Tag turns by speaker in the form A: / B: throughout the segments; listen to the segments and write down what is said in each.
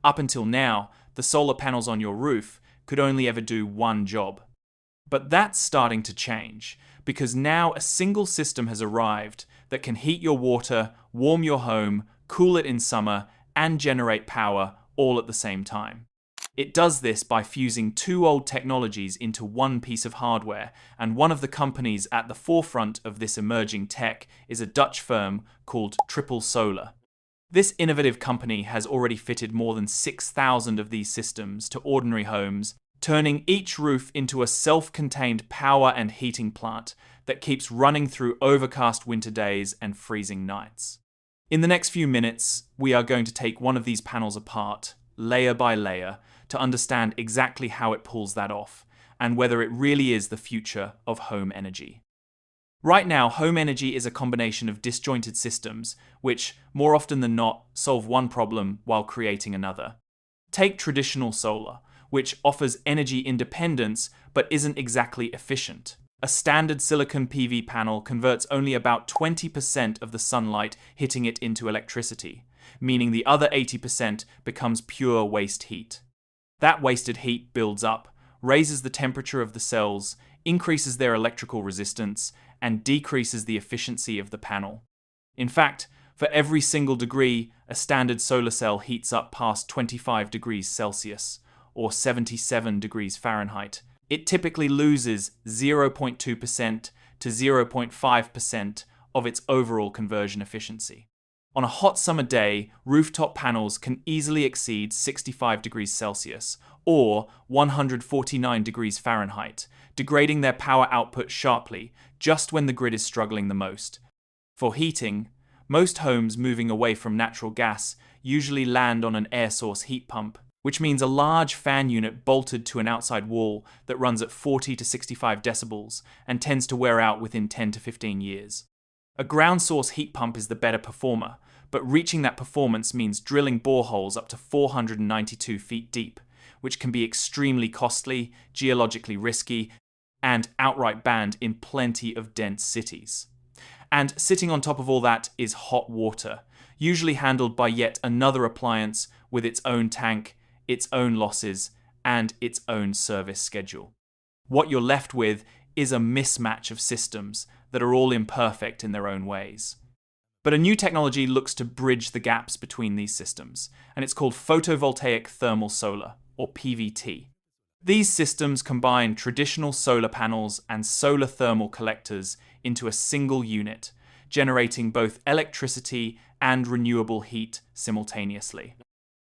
A: Up until now, the solar panels on your roof could only ever do one job. But that's starting to change, because now a single system has arrived that can heat your water, warm your home, cool it in summer, and generate power all at the same time. It does this by fusing two old technologies into one piece of hardware, and one of the companies at the forefront of this emerging tech is a Dutch firm called Triple Solar. This innovative company has already fitted more than 6,000 of these systems to ordinary homes, turning each roof into a self-contained power and heating plant that keeps running through overcast winter days and freezing nights. In the next few minutes, we are going to take one of these panels apart, layer by layer, to understand exactly how it pulls that off, and whether it really is the future of home energy. Right now, home energy is a combination of disjointed systems, which, more often than not, solve one problem while creating another. Take traditional solar, which offers energy independence but isn't exactly efficient. A standard silicon PV panel converts only about 20% of the sunlight hitting it into electricity, meaning the other 80% becomes pure waste heat. That wasted heat builds up, raises the temperature of the cells, increases their electrical resistance, and decreases the efficiency of the panel. In fact, for every single degree, a standard solar cell heats up past 25 degrees Celsius, or 77 degrees Fahrenheit. It typically loses 0.2% to 0.5% of its overall conversion efficiency. On a hot summer day, rooftop panels can easily exceed 65 degrees Celsius, or 149 degrees Fahrenheit, degrading their power output sharply just when the grid is struggling the most. For heating, most homes moving away from natural gas usually land on an air source heat pump, which means a large fan unit bolted to an outside wall that runs at 40 to 65 decibels and tends to wear out within 10 to 15 years. A ground source heat pump is the better performer, but reaching that performance means drilling boreholes up to 492 feet deep, which can be extremely costly, geologically risky, and outright banned in plenty of dense cities. And sitting on top of all that is hot water, usually handled by yet another appliance with its own tank, its own losses, and its own service schedule. What you're left with is a mismatch of systems that are all imperfect in their own ways. But a new technology looks to bridge the gaps between these systems, and it's called Photovoltaic-Thermal Solar, or PVT. These systems combine traditional solar panels and solar thermal collectors into a single unit, generating both electricity and renewable heat simultaneously.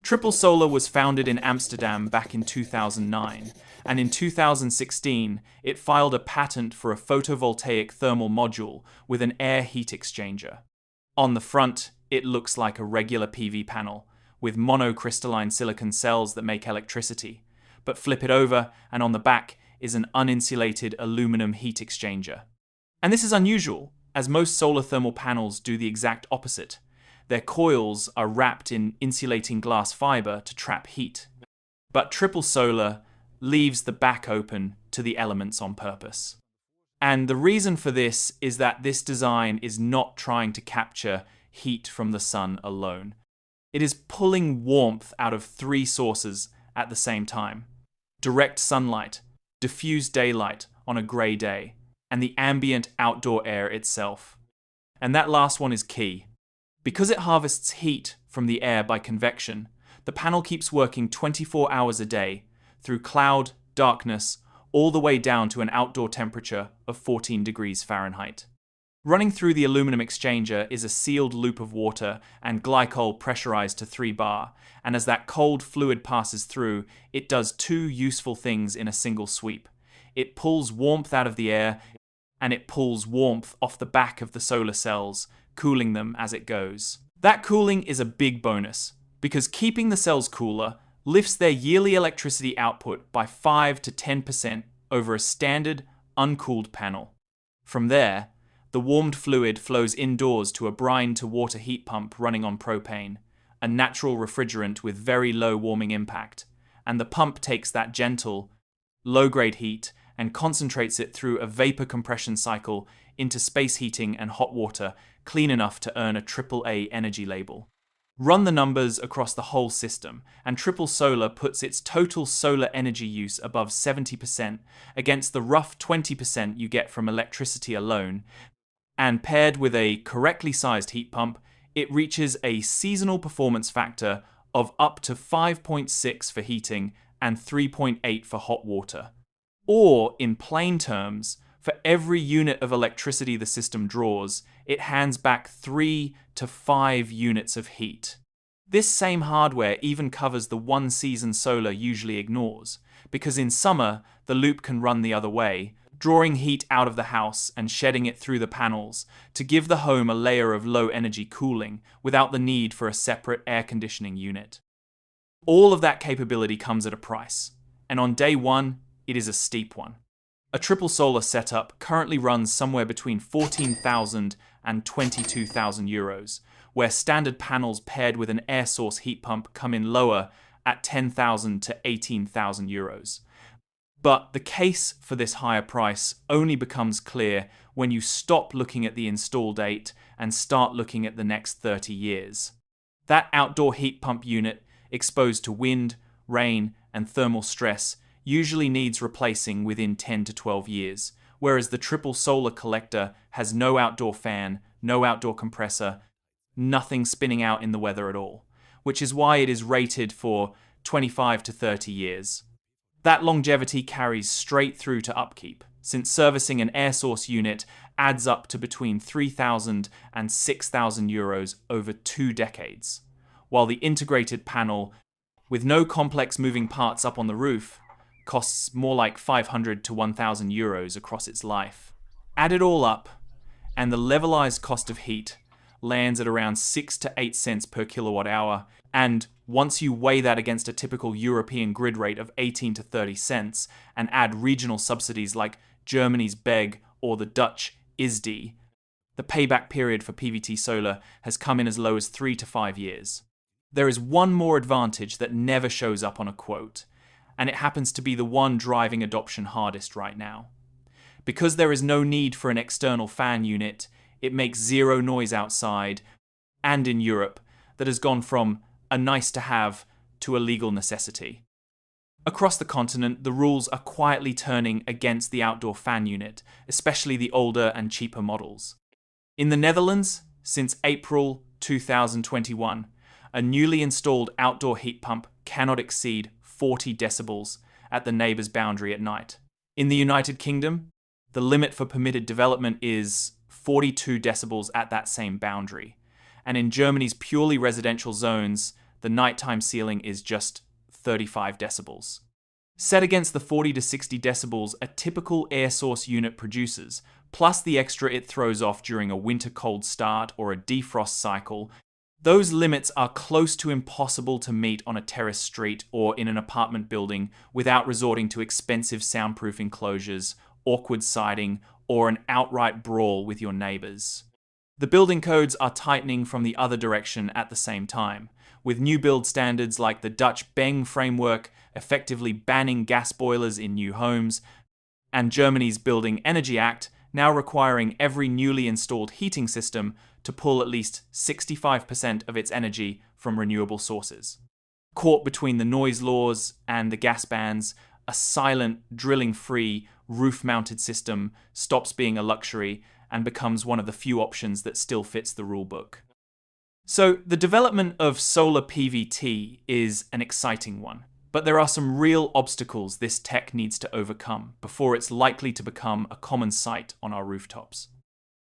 A: Triple Solar was founded in Amsterdam back in 2009, and in 2016 it filed a patent for a photovoltaic thermal module with an air heat exchanger. On the front, it looks like a regular PV panel, with monocrystalline silicon cells that make electricity, but flip it over and on the back is an uninsulated aluminum heat exchanger. And this is unusual, as most solar thermal panels do the exact opposite. Their coils are wrapped in insulating glass fiber to trap heat. But Triple Solar leaves the back open to the elements on purpose. And the reason for this is that this design is not trying to capture heat from the sun alone. It is pulling warmth out of three sources at the same time: direct sunlight, diffused daylight on a grey day, and the ambient outdoor air itself. And that last one is key. Because it harvests heat from the air by convection, the panel keeps working 24 hours a day, through cloud, darkness, all the way down to an outdoor temperature of 14 degrees Fahrenheit. Running through the aluminum exchanger is a sealed loop of water and glycol pressurized to 3 bar, and as that cold fluid passes through, it does two useful things in a single sweep. It pulls warmth out of the air, and it pulls warmth off the back of the solar cells, cooling them as it goes. That cooling is a big bonus, because keeping the cells cooler lifts their yearly electricity output by 5 to 10% over a standard, uncooled panel. From there, the warmed fluid flows indoors to a brine-to-water heat pump running on propane, a natural refrigerant with very low warming impact, and the pump takes that gentle, low-grade heat and concentrates it through a vapor compression cycle into space heating and hot water clean enough to earn a AAA energy label. Run the numbers across the whole system, and triple solar puts its total solar energy use above 70% against the rough 20% you get from electricity alone, and paired with a correctly sized heat pump, it reaches a seasonal performance factor of up to 5.6 for heating and 3.8 for hot water. Or, in plain terms, for every unit of electricity the system draws, it hands back 3 to 5 units of heat. This same hardware even covers the one season solar usually ignores, because in summer, the loop can run the other way, drawing heat out of the house and shedding it through the panels to give the home a layer of low energy cooling without the need for a separate air conditioning unit. All of that capability comes at a price, and on day one, it is a steep one. A triple solar setup currently runs somewhere between 14,000 and 22,000 euros, where standard panels paired with an air source heat pump come in lower at 10,000 to 18,000 euros. But the case for this higher price only becomes clear when you stop looking at the install date and start looking at the next 30 years. That outdoor heat pump unit, exposed to wind, rain, and thermal stress, usually needs replacing within 10 to 12 years, whereas the triple solar collector has no outdoor fan, no outdoor compressor, nothing spinning out in the weather at all, which is why it is rated for 25 to 30 years. That longevity carries straight through to upkeep, since servicing an air source unit adds up to between 3,000 and 6,000 euros over 2 decades, while the integrated panel, with no complex moving parts up on the roof, costs more like 500 to 1,000 euros across its life. Add it all up, and the levelized cost of heat lands at around 6 to 8 cents per kilowatt hour, and once you weigh that against a typical European grid rate of 18 to 30 cents and add regional subsidies like Germany's BEG or the Dutch ISD, the payback period for PVT solar has come in as low as 3 to 5 years. There is one more advantage that never shows up on a quote, and it happens to be the one driving adoption hardest right now. Because there is no need for an external fan unit, it makes zero noise outside, and in Europe, that has gone from a nice to have to a legal necessity. Across the continent, the rules are quietly turning against the outdoor fan unit, especially the older and cheaper models. In the Netherlands, since April 2021, a newly installed outdoor heat pump cannot exceed 40 decibels at the neighbour's boundary at night. In the United Kingdom, the limit for permitted development is 42 decibels at that same boundary. And in Germany's purely residential zones, the nighttime ceiling is just 35 decibels. Set against the 40 to 60 decibels a typical air source unit produces, plus the extra it throws off during a winter cold start or a defrost cycle, those limits are close to impossible to meet on a terrace street or in an apartment building without resorting to expensive soundproof enclosures, awkward siding, or an outright brawl with your neighbours. The building codes are tightening from the other direction at the same time, with new build standards like the Dutch BENG framework effectively banning gas boilers in new homes, and Germany's Building Energy Act now requiring every newly installed heating system to pull at least 65% of its energy from renewable sources. Caught between the noise laws and the gas bans, a silent, drilling-free, roof-mounted system stops being a luxury and becomes one of the few options that still fits the rulebook. So the development of solar PVT is an exciting one, but there are some real obstacles this tech needs to overcome before it's likely to become a common sight on our rooftops.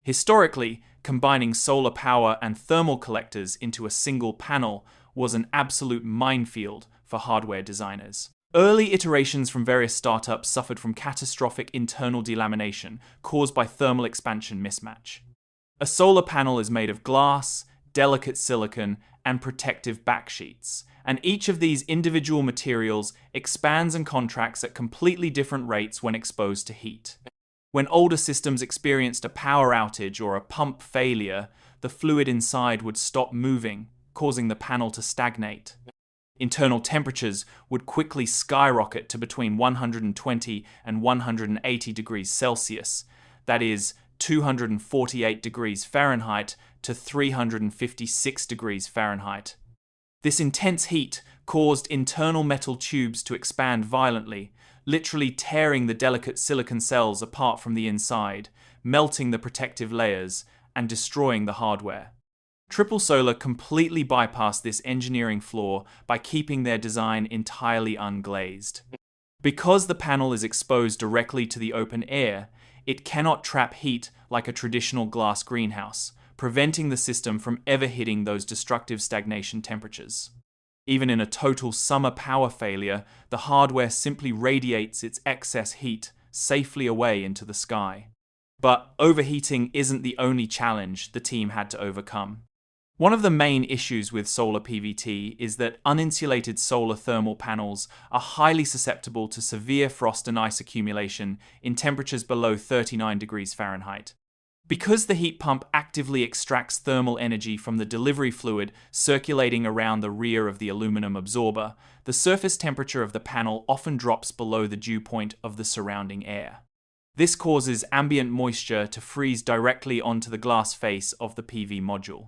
A: Historically, combining solar power and thermal collectors into a single panel was an absolute minefield for hardware designers. Early iterations from various startups suffered from catastrophic internal delamination caused by thermal expansion mismatch. A solar panel is made of glass, delicate silicon, and protective backsheets, and each of these individual materials expands and contracts at completely different rates when exposed to heat. When older systems experienced a power outage or a pump failure, the fluid inside would stop moving, causing the panel to stagnate. Internal temperatures would quickly skyrocket to between 120 and 180 degrees Celsius, that is, 248 degrees Fahrenheit to 356 degrees Fahrenheit, This intense heat caused internal metal tubes to expand violently, literally tearing the delicate silicon cells apart from the inside, melting the protective layers, and destroying the hardware. Triple Solar completely bypassed this engineering flaw by keeping their design entirely unglazed. Because the panel is exposed directly to the open air, it cannot trap heat like a traditional glass greenhouse, preventing the system from ever hitting those destructive stagnation temperatures. Even in a total summer power failure, the hardware simply radiates its excess heat safely away into the sky. But overheating isn't the only challenge the team had to overcome. One of the main issues with solar PVT is that uninsulated solar thermal panels are highly susceptible to severe frost and ice accumulation in temperatures below 39 degrees Fahrenheit. Because the heat pump actively extracts thermal energy from the delivery fluid circulating around the rear of the aluminum absorber, the surface temperature of the panel often drops below the dew point of the surrounding air. This causes ambient moisture to freeze directly onto the glass face of the PV module.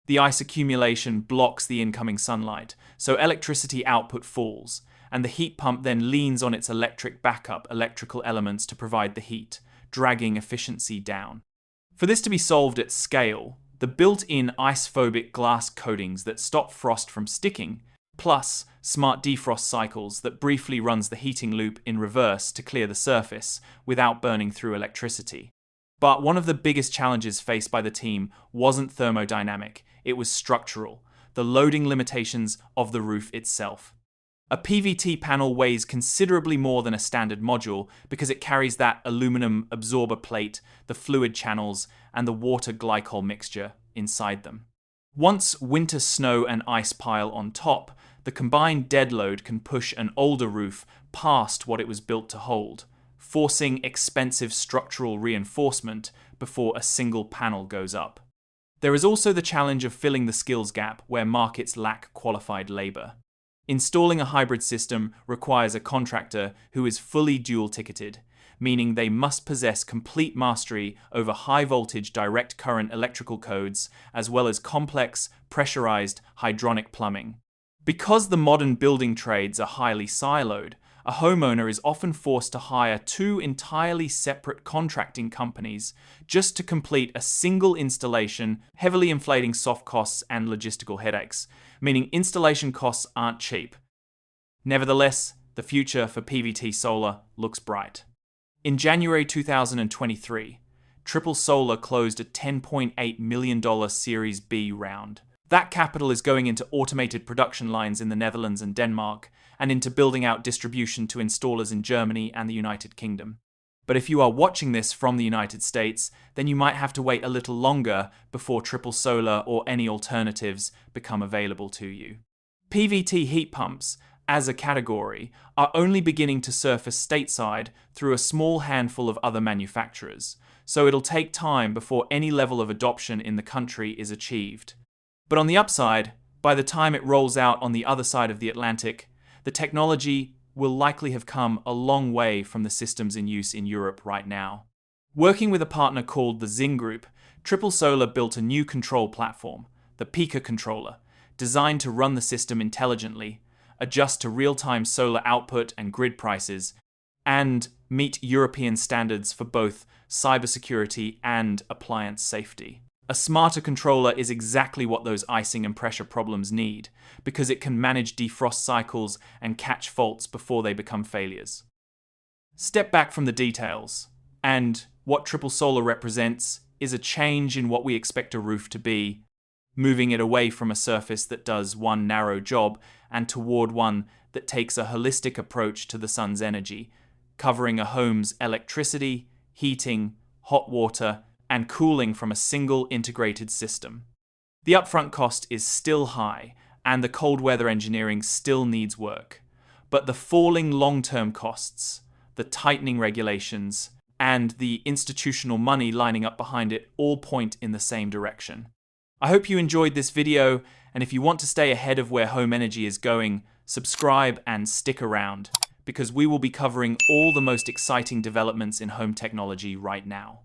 A: The ice accumulation blocks the incoming sunlight, so electricity output falls, and the heat pump then leans on its electric backup electrical elements to provide the heat, dragging efficiency down. For this to be solved at scale, the built-in ice-phobic glass coatings that stop frost from sticking, plus smart defrost cycles that briefly runs the heating loop in reverse to clear the surface without burning through electricity. But one of the biggest challenges faced by the team wasn't thermodynamic, it was structural, the loading limitations of the roof itself. A PVT panel weighs considerably more than a standard module because it carries that aluminum absorber plate, the fluid channels, and the water glycol mixture inside them. Once winter snow and ice pile on top, the combined dead load can push an older roof past what it was built to hold, forcing expensive structural reinforcement before a single panel goes up. There is also the challenge of filling the skills gap where markets lack qualified labor. Installing a hybrid system requires a contractor who is fully dual-ticketed, meaning they must possess complete mastery over high-voltage direct current electrical codes, as well as complex, pressurized hydronic plumbing. Because the modern building trades are highly siloed, a homeowner is often forced to hire two entirely separate contracting companies just to complete a single installation, heavily inflating soft costs and logistical headaches, meaning installation costs aren't cheap. Nevertheless, the future for PVT solar looks bright. In January 2023, Triple Solar closed a $10.8 million Series B round. That capital is going into automated production lines in the Netherlands and Denmark, and into building out distribution to installers in Germany and the United Kingdom. But if you are watching this from the United States, then you might have to wait a little longer before Triple Solar or any alternatives become available to you. PVT heat pumps, as a category, are only beginning to surface stateside through a small handful of other manufacturers, so it'll take time before any level of adoption in the country is achieved. But on the upside, by the time it rolls out on the other side of the Atlantic, the technology will likely have come a long way from the systems in use in Europe right now. Working with a partner called the Zing Group, Triple Solar built a new control platform, the Pica controller, designed to run the system intelligently, adjust to real-time solar output and grid prices, and meet European standards for both cybersecurity and appliance safety. A smarter controller is exactly what those icing and pressure problems need, because it can manage defrost cycles and catch faults before they become failures. Step back from the details, and what Triple Solar represents is a change in what we expect a roof to be, moving it away from a surface that does one narrow job and toward one that takes a holistic approach to the sun's energy, covering a home's electricity, heating, hot water, and cooling from a single integrated system. The upfront cost is still high, and the cold weather engineering still needs work. But the falling long-term costs, the tightening regulations, and the institutional money lining up behind it all point in the same direction. I hope you enjoyed this video, and if you want to stay ahead of where home energy is going, subscribe and stick around, because we will be covering all the most exciting developments in home technology right now.